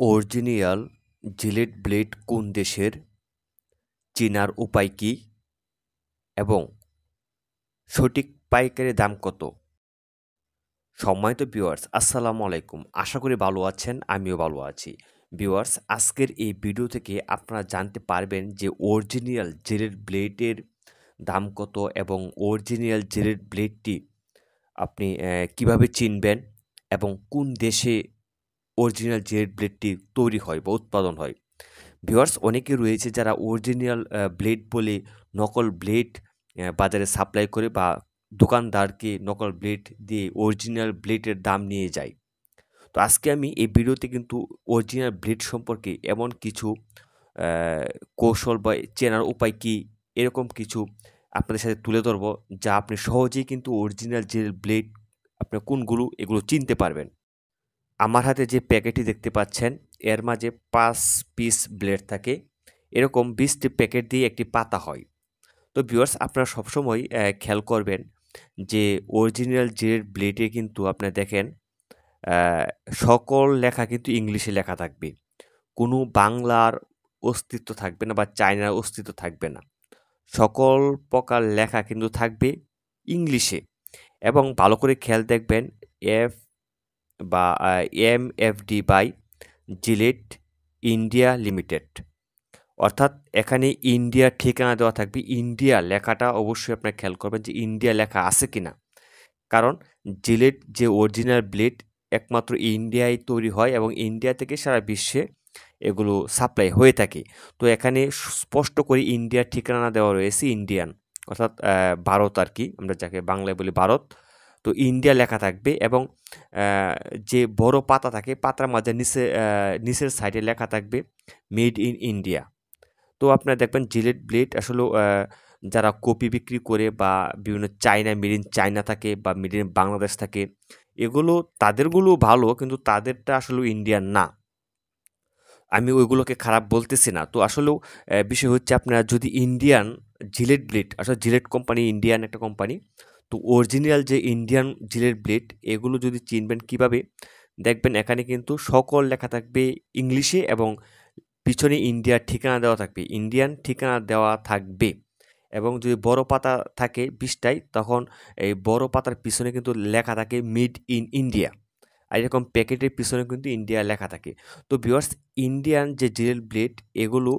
Original JELET blade কোন দেশের, চেনার উপায় কী এবং সঠিক পাইকারি দাম কত? সম্মানিত ভিউয়ার্স, আসসালামু আলাইকুম। আশা করি ভালো আছেন, আমিও ভালো আছি। ভিউয়ার্স, আজকের এই ভিডিও থেকে আপনারা জানতে পারবেন যে অরিজিনাল জিলেট ব্লেডের দাম কত এবং অরিজিনাল জিলেট ব্লেডটি আপনি কিভাবে চিনবেন এবং কোন দেশে অরিজিনাল জিলেট ব্লেডটি তৈরি হয় বা উৎপাদন হয়। ভিউয়ার্স, অনেকে রয়েছে যারা অরিজিনাল ব্লেড বলে নকল ব্লেড বাজারে সাপ্লাই করে বা দোকানদারকে নকল ব্লেড দিয়ে অরিজিনাল ব্লেডের দাম নিয়ে যায়। তো আজকে আমি এই ভিডিওতে কিন্তু অরিজিনাল ব্লেড সম্পর্কে এমন কিছু আ কৌশল বা চেনার উপায় কী, এরকম কিছু আপনাদের সাথে তুলে ধরবো, যা আপনি সহজেই কিন্তু অরিজিনাল যে ব্লেড আপনার কোনগুলো এগুলো চিনতে পারবেন। আমার হাতে যে প্যাকেটটি দেখতে পাচ্ছেন, এর মাঝে ৫ পিস ব্লেড থাকে। এরকম ২০টি প্যাকেট দিয়ে একটি পাতা হয়। তো ভিউয়ার্স, আপনারা সবসময় খেয়াল করবেন যে অরিজিনাল জিলেট ব্লেডে কিন্তু আপনারা দেখেন অ্যা সকল লেখা কিন্তু ইংলিশে লেখা থাকবে। কোনো বাংলার অস্তিত্ব থাকবে না বা চায়নার অস্তিত্ব থাকবে না। সকল প্রকার লেখা কিন্তু থাকবে ইংলিশে এবং ভালো করে খেয়াল দেখবেন এফ বা MFD by Gillette India limited. অর্থাৎ এখানে ইন্ডিয়ার ঠিকানা দেওয়া থাকবে। ইন্ডিয়া লেখাটা অবশ্যই আপনারা খেয়াল করবেন যে ইন্ডিয়া লেখা আছে কিনা। কারণ জিলেট যে অরিজিনাল ব্লেড একমাত্র ইন্ডিয়ায় তৈরি হয় এবং ইন্ডিয়া থেকে সারা বিশ্বে এগুলো সাপ্লাই হয়ে থাকে। তো এখানে স্পষ্ট করে ইন্ডিয়ার ঠিকানা দেওয়া রয়েছে ইন্ডিয়ান, অর্থাৎ ভারত আরকি, আমরা যাকে বাংলায় বলি ভারত। তো ইন্ডিয়া লেখা থাকবে এবং অ্যা যে বড় পাতা থাকে, পাতার মাঝে নিচের সাইডে লেখা থাকবে মেড ইন ইন্ডিয়া। তো আপনারা দেখবেন জিলেট ব্লেড আসলেও যারা কপি বিক্রি করে বা বিভিন্ন চায়না মেড ইন চায়না থাকে বা মেড ইন বাংলাদেশ থাকে, এগুলো তাদেরগুলো ভালো, কিন্তু তাদেরটা আসলেও ইন্ডিয়ান না। আমি ওইগুলোকে খারাপ বলতেছি না। তো আসলেও বিষয় হচ্ছে আপনারা যদি ইন্ডিয়ান জিলেট ব্লেড, আসলে জিলেট কোম্পানি ইন্ডিয়ান একটা কোম্পানি। তো অরিজিনাল যে ইন্ডিয়ান জিলেট ব্লেড এগুলো যদি চিনবেন কিভাবে? দেখবেন এখানে কিন্তু সকল লেখা থাকবে ইংলিশে এবং পিছনে ইন্ডিয়ার ঠিকানা দেওয়া থাকবে। ইন্ডিয়ান ঠিকানা দেওয়া থাকবে এবং যদি বড় পাতা থাকে ২০ টায়, তখন এই বড় পাতার পিছনে কিন্তু লেখা থাকে মেড ইন ইন্ডিয়া। আর এরকম প্যাকেটের পিছনে কিন্তু ইন্ডিয়া লেখা থাকে। তো ভিউয়ার্স, ইন্ডিয়ান যে জিলেট ব্লেড এগুলো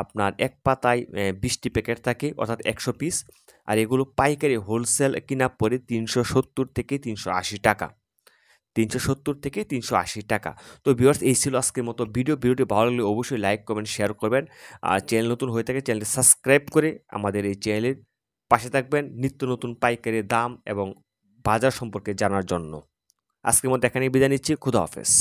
আপনার এক পাতায় ২০ টি প্যাকেট থাকে, অর্থাৎ ১০০ পিস। আর এগুলো পাইকারি হোলসেল কিনা পড়ে ৳৩৭০ থেকে ৳৩৮০। ৳৩৭০ থেকে ৳৩৮০। তো ভিউয়ার্স, এই ছিল আজকের মতো ভিডিও। ভিডিওটি ভালো লাগলে অবশ্যই লাইক করবেন, শেয়ার করবেন। আর চ্যানেল নতুন হয়ে থাকে চ্যানেলটি সাবস্ক্রাইব করে আমাদের এই চ্যানেলের পাশে থাকবেন নিত্য নতুন পাইকারি দাম এবং বাজার সম্পর্কে জানার জন্য। আজকের মতো এখানেই বিদায় নিচ্ছি। খোদা হাফেজ।